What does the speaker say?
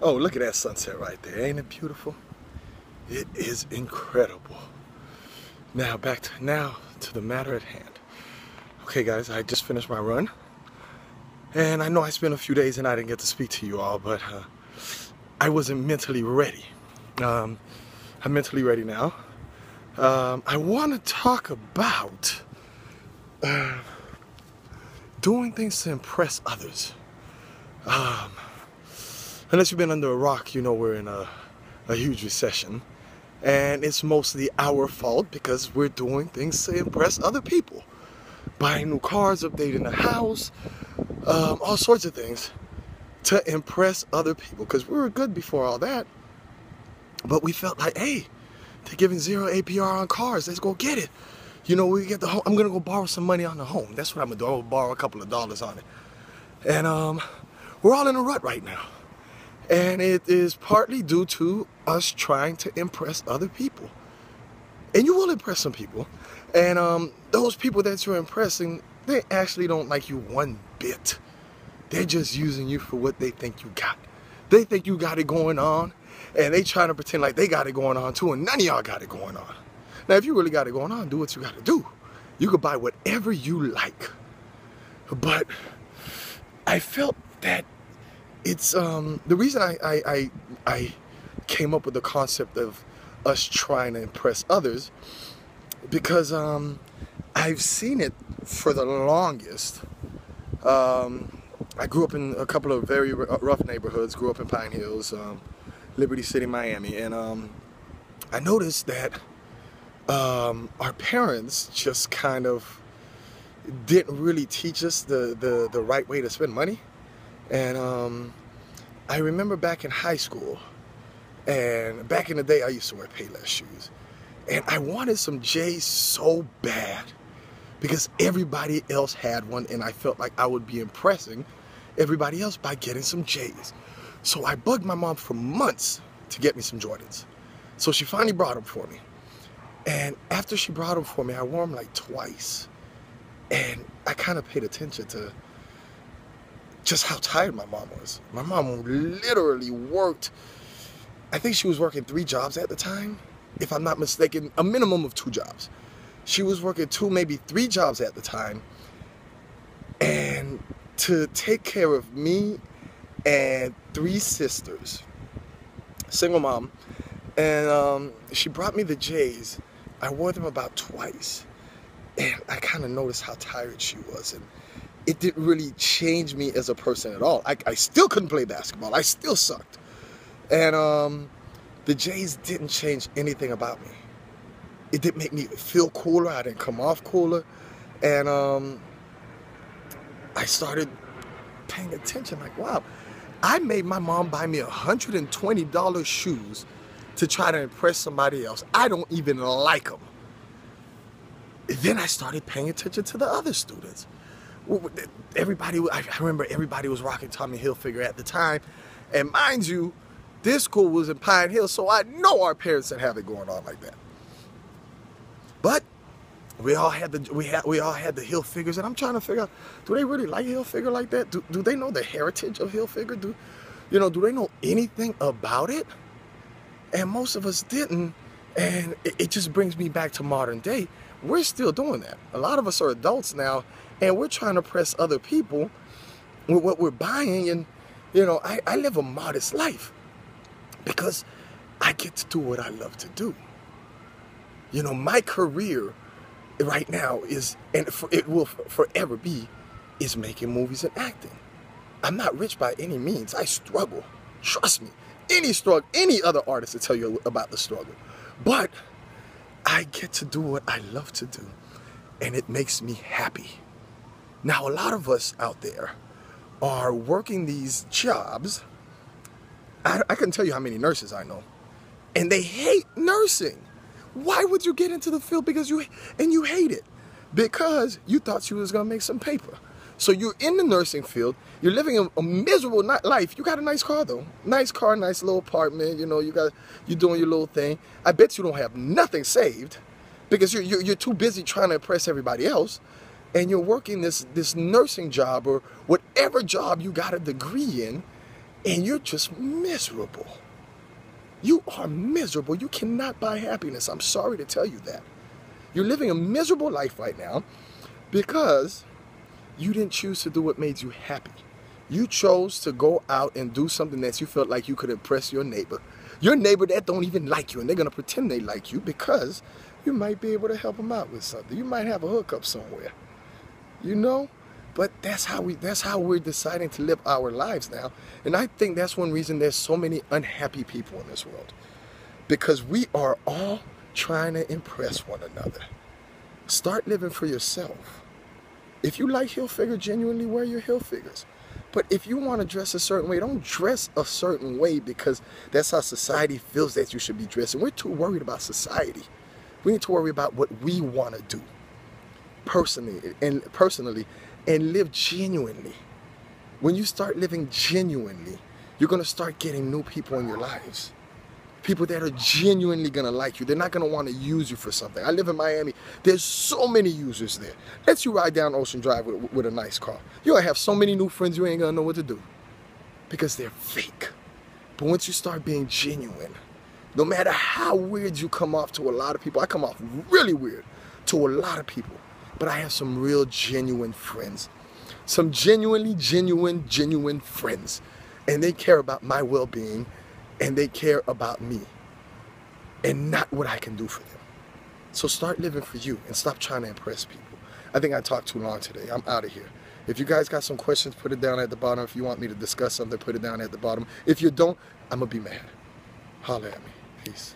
Oh, look at that sunset right there. Ain't it beautiful? It is incredible. Now to the matter at hand. Okay guys, I just finished my run. And I know I spent a few days and I didn't get to speak to you all, but I wasn't mentally ready. I'm mentally ready now. I want to talk about doing things to impress others. Unless you've been under a rock, you know we're in a huge recession. And it's mostly our fault because we're doing things to impress other people. Buying new cars, updating the house, all sorts of things to impress other people. Because we were good before all that. But we felt like, hey, they're giving 0 APR on cars. Let's go get it. You know, we get the home. I'm going to go borrow some money on the home. That's what I'm going to do. I'm going to borrow a couple of dollars on it. And we're all in a rut right now. And it is partly due to us trying to impress other people. And you will impress some people. And those people that you're impressing, they actually don't like you one bit. They're just using you for what they think you got. They think you got it going on. And they trying to pretend like they got it going on too. And none of y'all got it going on. Now, if you really got it going on, do what you got to do. You could buy whatever you like. But I felt that it's the reason I came up with the concept of us trying to impress others, because I've seen it for the longest. I grew up in a couple of very rough neighborhoods. Grew up in Pine Hills, Liberty City, Miami, and I noticed that our parents just kind of didn't really teach us the right way to spend money. And I remember back in high school, and back in the day I used to wear Payless shoes, and I wanted some J's so bad because everybody else had one, and I felt like I would be impressing everybody else by getting some J's. So I bugged my mom for months to get me some Jordans. So she finally brought them for me. And after she brought them for me, I wore them like twice. And I kind of paid attention to just how tired my mom was. My mom literally worked, I think she was working 3 jobs at the time, if I'm not mistaken, a minimum of 2 jobs. She was working 2, maybe 3 jobs at the time. And to take care of me and 3 sisters, single mom, and she brought me the J's. I wore them about twice, and I kind of noticed how tired she was, and it didn't really change me as a person at all. I still couldn't play basketball. I still sucked, and the J's didn't change anything about me. It didn't make me feel cooler. I didn't come off cooler, and I started paying attention. Like, wow, I made my mom buy me $120 shoes to try to impress somebody else. I don't even like them. Then I started paying attention to the other students. Everybody, I remember everybody was rocking Tommy Hilfiger at the time. And mind you, this school was in Pine Hill, so I know our parents didn't have it going on like that. But we all had the Hilfigers, and I'm trying to figure out, do they really like Hilfiger like that? Do they know the heritage of Hilfiger? Do they know anything about it? And most of us didn't, and it just brings me back to modern day. We're still doing that. A lot of us are adults now, and we're trying to press other people with what we're buying. And, you know, I live a modest life because I get to do what I love to do. You know, my career right now is, and it will forever be, is making movies and acting. I'm not rich by any means. I struggle. Trust me. Any other artist will tell you about the struggle. But I get to do what I love to do, and it makes me happy. Now, a lot of us out there are working these jobs. I can tell you how many nurses I know, and they hate nursing. Why would you get into the field? Because you hate it? Because you thought you was gonna make some paper. So you're in the nursing field, you're living a miserable life. You got a nice car though. Nice car, nice little apartment, you know, you're doing your little thing. I bet you don't have nothing saved because you're too busy trying to impress everybody else. And you're working this nursing job or whatever job you got a degree in, and you're just miserable. You are miserable. You cannot buy happiness. I'm sorry to tell you that. You're living a miserable life right now because you didn't choose to do what made you happy. You chose to go out and do something that you felt like you could impress your neighbor. Your neighbor that don't even like you, and they're going to pretend they like you because you might be able to help them out with something. You might have a hookup somewhere, you know? But that's how we're deciding to live our lives now. And I think that's one reason there's so many unhappy people in this world. Because we are all trying to impress one another. Start living for yourself. If you like heel figure, genuinely wear your heel figures. But if you want to dress a certain way, don't dress a certain way because that's how society feels that you should be dressing. We're too worried about society. We need to worry about what we want to do personally and live genuinely. When you start living genuinely, you're going to start getting new people in your lives. People that are genuinely going to like you. They're not going to want to use you for something. I live in Miami. There's so many users there. Let's you ride down Ocean Drive with a nice car. You're going to have so many new friends you ain't going to know what to do. Because they're fake. But once you start being genuine, no matter how weird you come off to a lot of people, I come off really weird to a lot of people. But I have some real genuine friends. Some genuine friends. And they care about my well-being. And they care about me and not what I can do for them. So start living for you and stop trying to impress people. I think I talked too long today. I'm out of here. If you guys got some questions, put it down at the bottom. If you want me to discuss something, put it down at the bottom. If you don't, I'm going to be mad. Holler at me. Peace.